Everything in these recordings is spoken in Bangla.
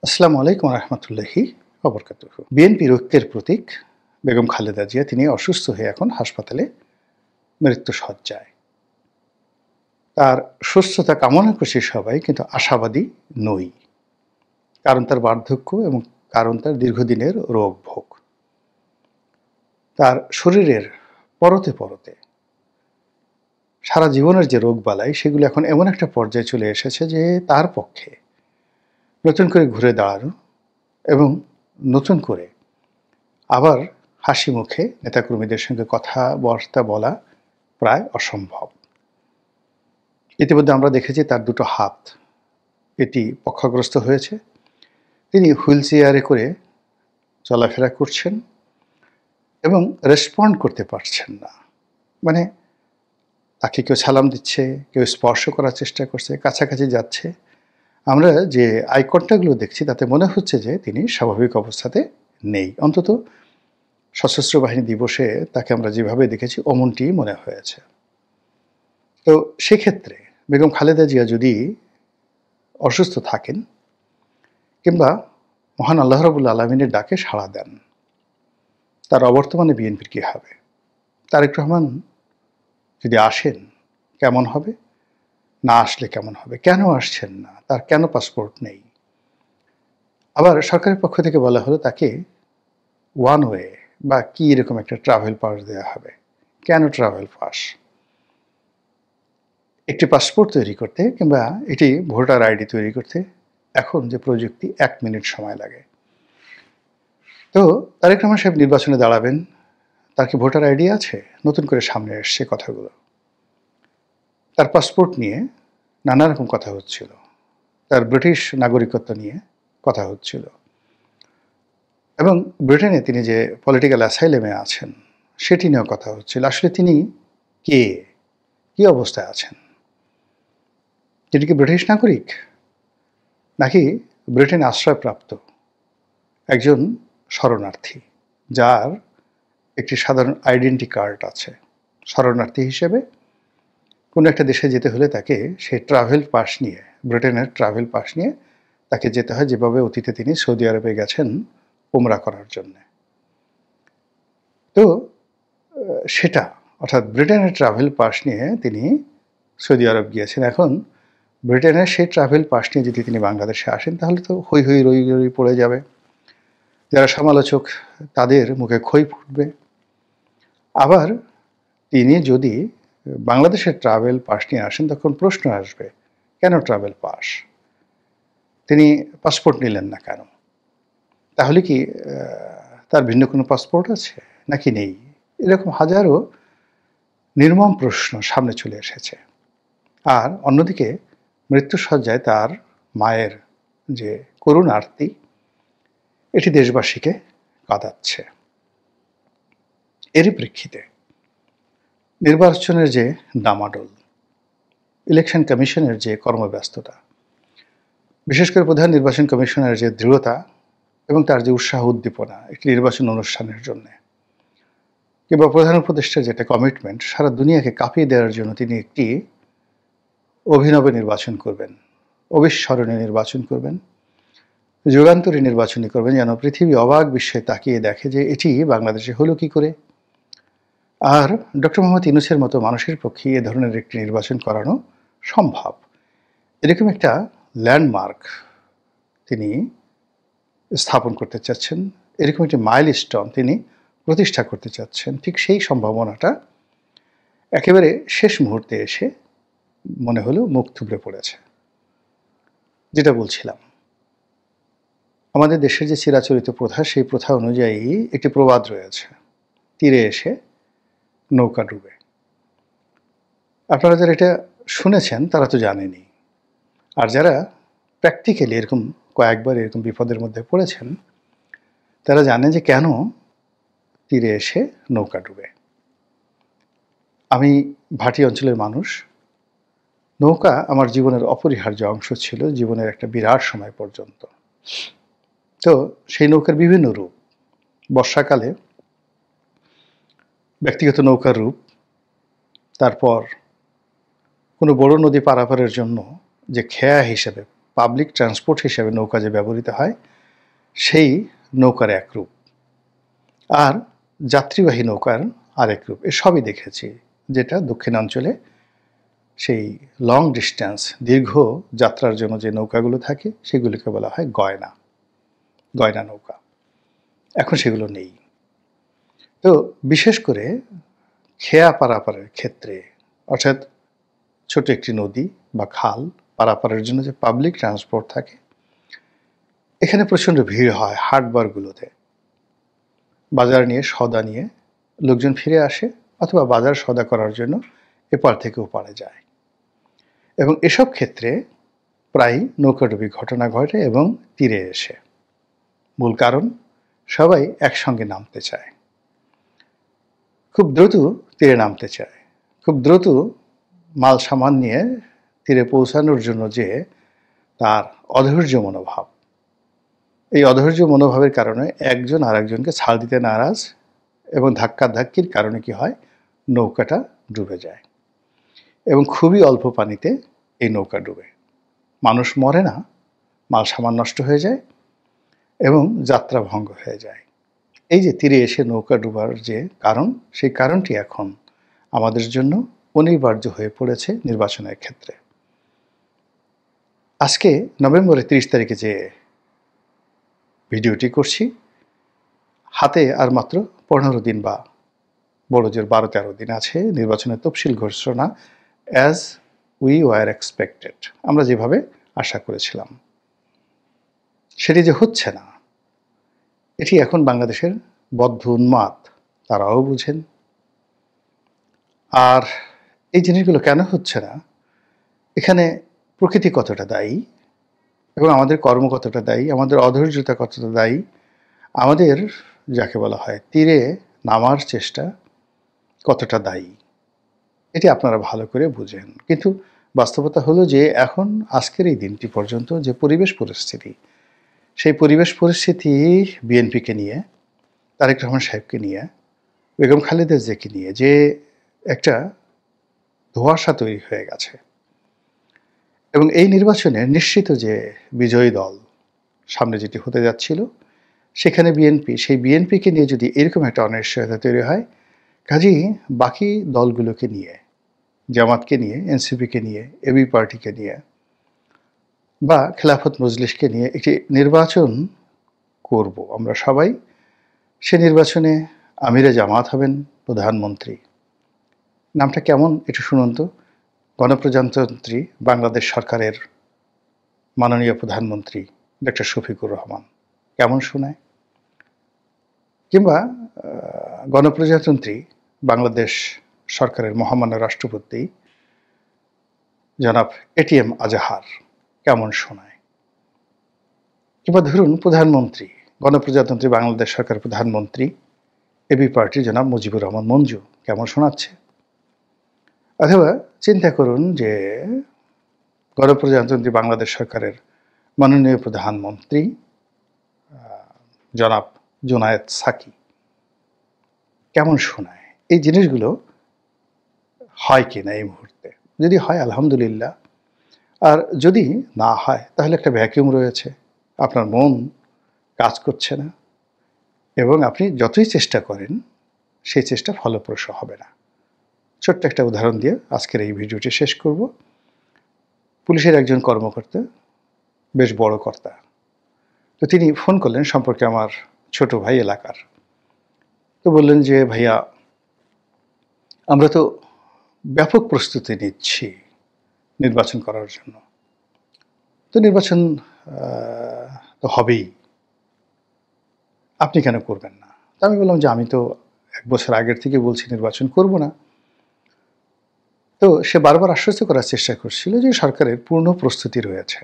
আসসালামু আলাইকুম রহমতুল্লাহি ওবরকাতুহু। বিএনপির ঐক্যের প্রতীক বেগম খালেদা জিয়া তিনি অসুস্থ হয়ে এখন হাসপাতালে মৃত্যুশয্যায়। তার সুস্থতা কামনা করছি সবাই, কিন্তু আশাবাদী নই। কারণ তার বার্ধক্য এবং কারণ তার দীর্ঘদিনের রোগ ভোগ। তার শরীরের পরতে পরতে সারা জীবনের যে রোগবালাই সেগুলো এখন এমন একটা পর্যায়ে চলে এসেছে যে তার পক্ষে নতুন করে ঘুরে দাঁড়ানো এবং নতুন করে আবার হাসি মুখে নেতাকর্মীদের সঙ্গে কথাবার্তা বলা প্রায় অসম্ভব। ইতিমধ্যে আমরা দেখেছি তার দুটো হাত এটি পক্ষাগ্রস্ত হয়েছে। তিনি হুইল চেয়ারে করে চলাফেরা করছেন এবং রেসপন্ড করতে পারছেন না। মানে তাকে কেউ সালাম দিচ্ছে, কেউ স্পর্শ করার চেষ্টা করছে, কাছাকাছি যাচ্ছে। আমরা যে আই কন্ট্যাক্টগুলো দেখছি তাতে মনে হচ্ছে যে তিনি স্বাভাবিক অবস্থাতে নেই। অন্তত সশস্ত্র বাহিনী দিবসে তাকে আমরা যেভাবে দেখেছি অমনটিই মনে হয়েছে। তো সেক্ষেত্রে বেগম খালেদা জিয়া যদি অসুস্থ থাকেন কিংবা মহান আল্লাহ রাব্বুল আলামিনের ডাকে সাড়া দেন, তার অবর্তমানে বিএনপির কী হবে? তারেক রহমান যদি আসেন কেমন হবে? না আসলে কেমন হবে? কেন আসছেন না? তার কেন পাসপোর্ট নেই? আবার সরকারের পক্ষ থেকে বলা হলো তাকে ওয়ান ওয়ে বা কি এরকম একটা ট্রাভেল পাস দেওয়া হবে। কেন ট্রাভেল পাস? একটি পাসপোর্ট তৈরি করতে কিংবা এটি ভোটার আইডি তৈরি করতে এখন যে প্রযুক্তি 1 মিনিট সময় লাগে। তো তারেক রহমান সাহেব নির্বাচনে দাঁড়াবেন, তার কি ভোটার আইডি আছে? নতুন করে সামনে এসছে কথাগুলো। তার পাসপোর্ট নিয়ে নানা রকম কথা হচ্ছিল, তার ব্রিটিশ নাগরিকত্ব নিয়ে কথা হচ্ছিল, এবং ব্রিটেনে তিনি যে পলিটিক্যাল অ্যাসাইলেমে আছেন সেটি নিয়েও কথা হচ্ছিল। আসলে তিনি কে, কী অবস্থায় আছেন? তিনি কি ব্রিটিশ নাগরিক, নাকি ব্রিটেনে আশ্রয়প্রাপ্ত একজন শরণার্থী যার একটি সাধারণ আইডেন্টি কার্ড আছে? শরণার্থী হিসেবে কোনো একটা দেশে যেতে হলে তাকে সেই ট্রাভেল পাস নিয়ে, ব্রিটেনের ট্রাভেল পাস নিয়ে তাকে যেতে হয়, যেভাবে অতীতে তিনি সৌদি আরবে গেছেন উমরা করার জন্যে। তো সেটা অর্থাৎ ব্রিটেনের ট্রাভেল পাস নিয়ে তিনি সৌদি আরব গিয়েছেন। এখন ব্রিটেনের সেই ট্রাভেল পাস নিয়ে যদি তিনি বাংলাদেশে আসেন তাহলে তো হৈ হৈ রই রই পড়ে যাবে। যারা সমালোচক তাদের মুখে খই ফুটবে। আবার তিনি যদি বাংলাদেশের ট্রাভেল পাস নিয়ে আসেন তখন প্রশ্ন আসবে, কেন ট্রাভেল পাস? তিনি পাসপোর্ট নিলেন না কেন? তাহলে কি তার ভিন্ন কোনো পাসপোর্ট আছে নাকি নেই? এরকম হাজারো নির্মম প্রশ্ন সামনে চলে এসেছে। আর অন্যদিকে মৃত্যুশয্যায় তার মায়ের যে করুণ আরতি, এটি দেশবাসীকে কাঁদাচ্ছে। এরই প্রেক্ষিতে নির্বাচনের যে ডামাডোল, ইলেকশন কমিশনের যে কর্মব্যস্ততা, বিশেষ করে প্রধান নির্বাচন কমিশনের যে দৃঢ়তা এবং তার যে উৎসাহ উদ্দীপনা একটি নির্বাচন অনুষ্ঠানের জন্যে, কিংবা প্রধান উপদেষ্টার যেটা কমিটমেন্ট সারা দুনিয়াকে কাঁপিয়ে দেওয়ার জন্য তিনি একটি অভিনব নির্বাচন করবেন, অবিস্মরণীয় নির্বাচন করবেন, যুগান্তরী নির্বাচনী করবেন, যেন পৃথিবী অবাক বিস্ময়ে তাকিয়ে দেখে যে এটি বাংলাদেশে হলো কি করে। আর ডক্টর মোহাম্মদ ইউনূসের মতো মানুষের পক্ষে এ ধরনের একটি নির্বাচন করানো সম্ভব। এরকম একটা ল্যান্ডমার্ক তিনি স্থাপন করতে চাচ্ছেন, এরকম একটি মাইলস্টোন তিনি প্রতিষ্ঠা করতে চাচ্ছেন। ঠিক সেই সম্ভাবনাটা একেবারে শেষ মুহূর্তে এসে মনে হলো মুখ থুবড়ে পড়েছে। যেটা বলছিলাম, আমাদের দেশের যে চিরাচরিত প্রথা, সেই প্রথা অনুযায়ী একটি প্রবাদ রয়েছে, তীরে এসে নৌকা ডুবে। আপনারা যারা এটা শুনেছেন তারা তো জানেনই, আর যারা প্র্যাকটিক্যালি এরকম কয়েকবার এরকম বিপদের মধ্যে পড়েছেন তারা জানেন যে কেন তীরে এসে নৌকা ডুবে। আমি ভাটি অঞ্চলের মানুষ। নৌকা আমার জীবনের অপরিহার্য অংশ ছিল, জীবনের একটা বিরাট সময় পর্যন্ত। তো সেই নৌকার বিভিন্ন রূপ, বর্ষাকালে ব্যক্তিগত নৌকার রূপ, তারপর কোনো বড় নদী পারাপারের জন্য যে খেয়া হিসেবে পাবলিক ট্রান্সপোর্ট হিসেবে নৌকা যে ব্যবহৃত হয় সেই নৌকার এক রূপ, আর যাত্রীবাহী নৌকার আরেক রূপ। সবই দেখেছি, যেটা দক্ষিণাঞ্চলে সেই লং ডিস্টেন্স, দীর্ঘ যাত্রার জন্য যে নৌকাগুলো থাকে সেগুলিকে বলা হয় গয়না, গয়না নৌকা। এখন সেগুলো নেই। তো বিশেষ করে খেয়া পারাপারের ক্ষেত্রে, অর্থাৎ ছোট একটি নদী বা খাল পারাপারের জন্য যে পাবলিক ট্রান্সপোর্ট থাকে, এখানে প্রচণ্ড ভিড় হয় হাটবারগুলোতে। বাজার নিয়ে, সওদা নিয়ে লোকজন ফিরে আসে, অথবা বাজার সওদা করার জন্য এপার থেকে ওপারে যায়, এবং এসব ক্ষেত্রে প্রায় নৌকাডুবি ঘটনা ঘটে এবং তীরে এসে। মূল কারণ, সবাই একসঙ্গে নামতে চায়, খুব দ্রুত তীরে নামতে চায়, খুব দ্রুত মাল সামান নিয়ে তীরে পৌঁছানোর জন্য যে তার অধৈর্য মনোভাব, এই অধৈর্য মনোভাবের কারণে একজন আরেকজনকে ছাড় দিতে নারাজ, এবং ধাক্কাধাক্কির কারণে কি হয়, নৌকাটা ডুবে যায়। এবং খুবই অল্প পানিতে এই নৌকা ডুবে, মানুষ মরে না, মাল সামান নষ্ট হয়ে যায় এবং যাত্রা ভঙ্গ হয়ে যায়। এই যে তীরে এসে নৌকা ডুবার যে কারণ, সেই কারণটি এখন আমাদের জন্য অনিবার্য হয়ে পড়েছে নির্বাচনের ক্ষেত্রে। আজকে নভেম্বরের 30 তারিখে যে ভিডিওটি করছি, হাতে আর মাত্র 15 দিন বা বড় জোর 12-13 দিন আছে নির্বাচনের তফসিল ঘোষণা, অ্যাজ উই ওয়ার এক্সপেক্টেড, আমরা যেভাবে আশা করেছিলাম। সেটি যে হচ্ছে না, এটি এখন বাংলাদেশের বদ্ধ উন্মাদ তারাও বুঝেন। আর এই জিনিসগুলো কেন হচ্ছে না, এখানে প্রকৃতি কতটা দায়ী, এবং আমাদের কর্ম কতটা দায়ী, আমাদের অধৈর্যতা কতটা দায়ী, আমাদের যাকে বলা হয় তীরে নামার চেষ্টা কতটা দায়ী, এটি আপনারা ভালো করে বুঝেন। কিন্তু বাস্তবতা হলো যে এখন আজকের এই দিনটি পর্যন্ত যে পরিবেশ পরিস্থিতি, সেই পরিবেশ পরিস্থিতি বিএনপিকে নিয়ে, তারেক রহমান সাহেবকে নিয়ে, বেগম খালেদা জিয়াকে নিয়ে যে একটা ধোঁয়াশা তৈরি হয়ে গেছে, এবং এই নির্বাচনে নিশ্চিত যে বিজয়ী দল সামনে যেটি হতে যাচ্ছিল, সেখানে বিএনপি, সেই বিএনপিকে নিয়ে যদি এরকম একটা অনিশ্চয়তা তৈরি হয়, কাজেই বাকি দলগুলোকে নিয়ে, জামাতকে নিয়ে, এনসিপিকে নিয়ে, এবি পার্টিকে নিয়ে বা খেলাফত মজলিসকে নিয়ে একটি নির্বাচন করব আমরা সবাই। সে নির্বাচনে আমিরে জামাত হবেন প্রধানমন্ত্রী। নামটা কেমন একটু শুনুন তো। গণপ্রজাতন্ত্রী বাংলাদেশ সরকারের মাননীয় প্রধানমন্ত্রী ডক্টর শফিকুর রহমান, কেমন শোনায়? কিংবা গণপ্রজাতন্ত্রী বাংলাদেশ সরকারের মহামান্য রাষ্ট্রপতি জনাব এটিএম আজাহার, কেমন শোনায়? কিংবা ধরুন প্রধানমন্ত্রী, গণপ্রজাতন্ত্রী বাংলাদেশ সরকারের প্রধানমন্ত্রী এবি পার্টির জনাব মুজিবুর রহমান মঞ্জু, কেমন শোনাচ্ছে? অথবা চিন্তা করুন যে গণপ্রজাতন্ত্রী বাংলাদেশ সরকারের মাননীয় প্রধানমন্ত্রী জনাব জুনায়েদ সাকি, কেমন শোনায়? এই জিনিসগুলো হয় কি না এই মুহূর্তে? যদি হয় আলহামদুলিল্লাহ, আর যদি না হয় তাহলে একটা ভ্যাকিউম রয়েছে, আপনার মন কাজ করছে না, এবং আপনি যতই চেষ্টা করেন সেই চেষ্টা ফলপ্রসূ হবে না। ছোট্ট একটা উদাহরণ দিয়ে আজকের এই ভিডিওটি শেষ করব। পুলিশের একজন কর্মকর্তা, বেশ বড় কর্তা, তো তিনি ফোন করলেন সম্পর্কে আমার ছোট ভাই এলাকার। তো বললেন যে ভাইয়া, আমরা তো ব্যাপক প্রস্তুতি নিচ্ছি নির্বাচন করার জন্য, তো নির্বাচন তো হবেই, আপনি কেন করবেন না? তো আমি বললাম যে আমি তো 1 বছর আগের থেকে বলছি নির্বাচন করব না। তো সে বারবার আশ্বস্ত করার চেষ্টা করছিল যে সরকারের পূর্ণ প্রস্তুতি রয়েছে।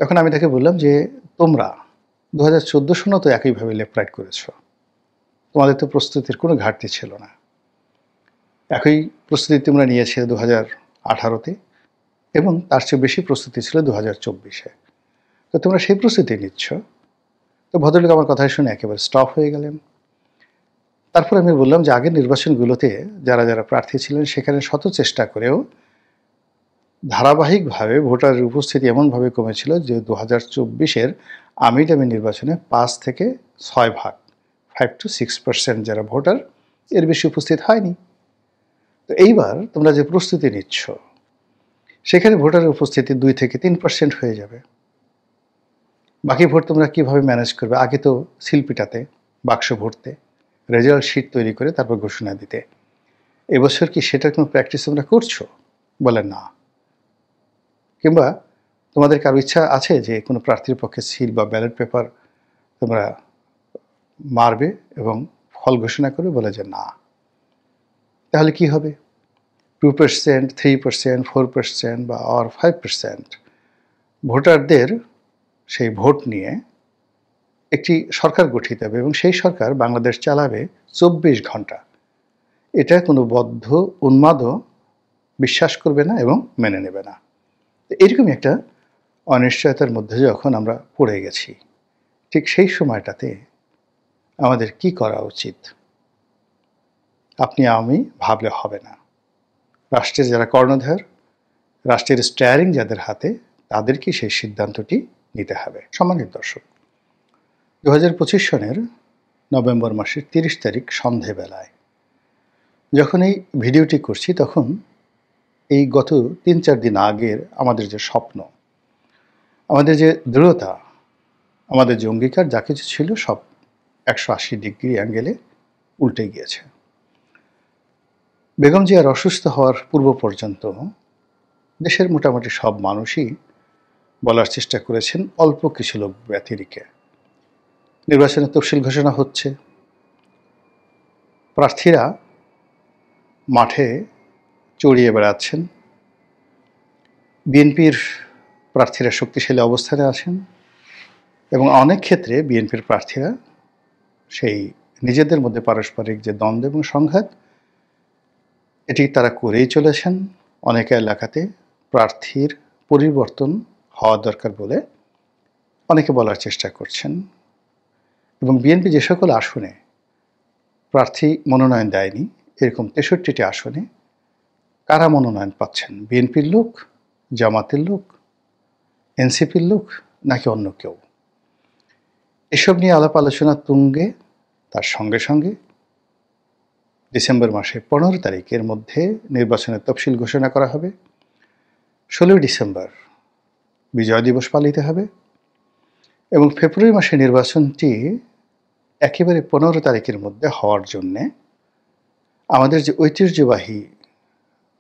তখন আমি তাকে বললাম যে তোমরা 2014 সনেও তো একইভাবে লেফট রাইট করেছ, তোমাদের তো প্রস্তুতির কোনো ঘাটতি ছিল না। একই প্রস্তুতি তোমরা নিয়েছিলে 2018-তে, এবং তার চেয়ে বেশি প্রস্তুতি ছিল 2024-এ। তো তোমরা সেই প্রস্তুতি নিচ্ছ। তো ভদ্রলোক আমার কথা শুনে একেবারে স্টপ হয়ে গেলেন। তারপর আমি বললাম যে আগের নির্বাচনগুলোতে যারা যারা প্রার্থী ছিলেন সেখানে শত চেষ্টা করেও ধারাবাহিকভাবে ভোটারের উপস্থিতি এমনভাবে কমেছিল যে 2024-এর আমির নির্বাচনে 5 থেকে 6 ভাগ 5 to 6% যারা ভোটার এর বেশি উপস্থিত হয়নি। তো এইবার তোমরা যে প্রস্তুতি নিচ্ছ সেখানে ভোটারের উপস্থিতি 2 থেকে 3% হয়ে যাবে। বাকি ভোট তোমরা কিভাবে ম্যানেজ করবে? আগে তো সিল পিটাতে, বাক্স ভরতে, রেজাল্ট শিট তৈরি করে তারপর ঘোষণা দিতে। এবছর কি সেটার কোনো প্র্যাকটিস তোমরা করছো? বলে না। কিংবা তোমাদের কারো ইচ্ছা আছে যে কোনো প্রার্থীর পক্ষে সিল বা ব্যালট পেপার তোমরা মারবে এবং ফল ঘোষণা করবে? বলে যে না। তাহলে কি হবে? 2%, 3%, 4% বা 5% ভোটারদের সেই ভোট নিয়ে একটি সরকার গঠিত হবে এবং সেই সরকার বাংলাদেশ চালাবে 24 ঘন্টা। এটা কোনো বদ্ধ উন্মাদও বিশ্বাস করবে না এবং মেনে নেবে না। এরকমই একটা অনিশ্চয়তার মধ্যে যখন আমরা পড়ে গেছি, ঠিক সেই সময়টাতে আমাদের কি করা উচিত? আপনি আমি ভাবলে হবে না। রাষ্ট্রের যারা কর্ণধার, রাষ্ট্রের স্টিয়ারিং যাদের হাতে, তাদেরকে সেই সিদ্ধান্তটি নিতে হবে। সম্মানিত দর্শক, 2025 সনের নভেম্বর মাসের 30 তারিখ সন্ধেবেলায় যখন এই ভিডিওটি করছি তখন এই গত 3-4 দিন আগের আমাদের যে স্বপ্ন, আমাদের যে দৃঢ়তা, আমাদের যে অঙ্গীকার যা কিছু ছিল সব 180 ডিগ্রি অ্যাঙ্গেলে উল্টে গিয়েছে। বেগম জিয়ার অসুস্থ হওয়ার পূর্ব পর্যন্ত দেশের মোটামুটি সব মানুষই বলার চেষ্টা করেছেন অল্প কিছু লোক ব্যতিরেকে নির্বাচনের তফসিল ঘোষণা হচ্ছে, প্রার্থীরা মাঠে চড়িয়ে বেড়াচ্ছেন, বিএনপির প্রার্থীরা শক্তিশালী অবস্থানে আছেন এবং অনেক ক্ষেত্রে বিএনপির প্রার্থীরা সেই নিজেদের মধ্যে পারস্পরিক যে দ্বন্দ্ব এবং সংঘাত এটি তারা করেই চলেছেন। অনেক এলাকাতে প্রার্থীর পরিবর্তন হওয়া দরকার বলে অনেকে বলার চেষ্টা করছেন এবং বিএনপি যে সকল আসনে প্রার্থী মনোনয়ন দেয়নি এরকম 63টি আসনে কারা মনোনয়ন পাচ্ছেন? বিএনপির লোক, জামাতের লোক, এনসিপির লোক নাকি অন্য কেউ? এসব নিয়ে আলাপ আলোচনা তুঙ্গে। তার সঙ্গে সঙ্গে ডিসেম্বর মাসের 15 তারিখের মধ্যে নির্বাচনের তফসিল ঘোষণা করা হবে। 16 ডিসেম্বর বিজয় দিবস পালিত হবে এবং ফেব্রুয়ারি মাসে নির্বাচনটি একেবারে 15 তারিখের মধ্যে হওয়ার জন্যে আমাদের যে ঐতিহ্যবাহী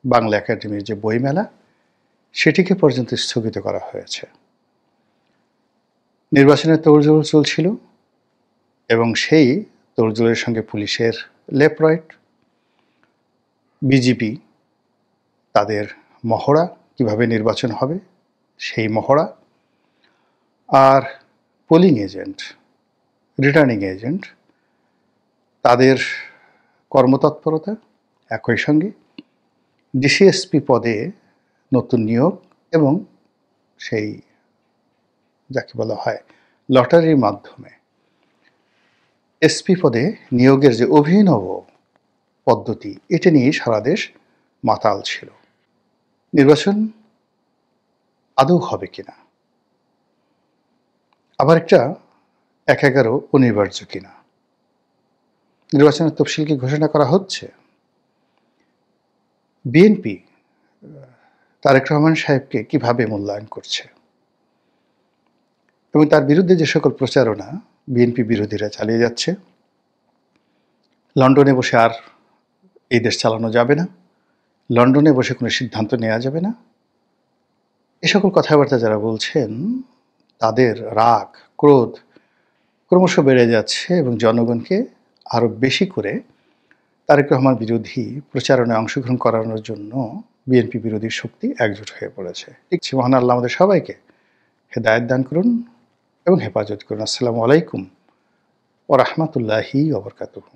বাংলা একাডেমির যে বইমেলা সেটিকে পর্যন্ত স্থগিত করা হয়েছে। নির্বাচনের তোড়জোড় চলছিল এবং সেই তোড়জোড়ের সঙ্গে পুলিশের লেফট রাইট, বিজিবি তাদের মহড়া, কিভাবে নির্বাচন হবে সেই মহড়া, আর পোলিং এজেন্ট, রিটার্নিং এজেন্ট তাদের কর্মতৎপরতা, একই সঙ্গে ডিসিএসপি পদে নতুন নিয়োগ এবং সেই যাকে বলা হয় লটারির মাধ্যমে এসপি পদে নিয়োগের যে অভিনব পদ্ধতি, এটা নিয়ে সারা দেশ মাতাল ছিল। নির্বাচন আদৌ হবে কিনা, আবার একটা 1/11 অনিবার্য কিনা, নির্বাচনের তফসিল কি ঘোষণা করা হচ্ছে? বিএনপি তারেক রহমান সাহেবকে কিভাবে মূল্যায়ন করছে এবং তার বিরুদ্ধে যে সকল প্রচারণা বিএনপি বিরোধীরা চালিয়ে যাচ্ছে, লন্ডনে বসে আর এই দেশ চালানো যাবে না, লন্ডনে বসে কোনো সিদ্ধান্ত নেওয়া যাবে না, এ সকল কথাবার্তা যারা বলছেন তাদের রাগ, ক্রোধ ক্রমশ বেড়ে যাচ্ছে এবং জনগণকে আরও বেশি করে তারেক রহমান বিরোধী প্রচারণায় অংশগ্রহণ করানোর জন্য বিএনপি বিরোধী শক্তি একজোট হয়ে পড়েছে। ঠিক মহান আল্লাহ আমাদের সবাইকে হেদায়েত দান করুন এবং হেফাজত করুন। আসসালামু আলাইকুম ওয়া রাহমাতুল্লাহি ওয়া বারাকাতুহু।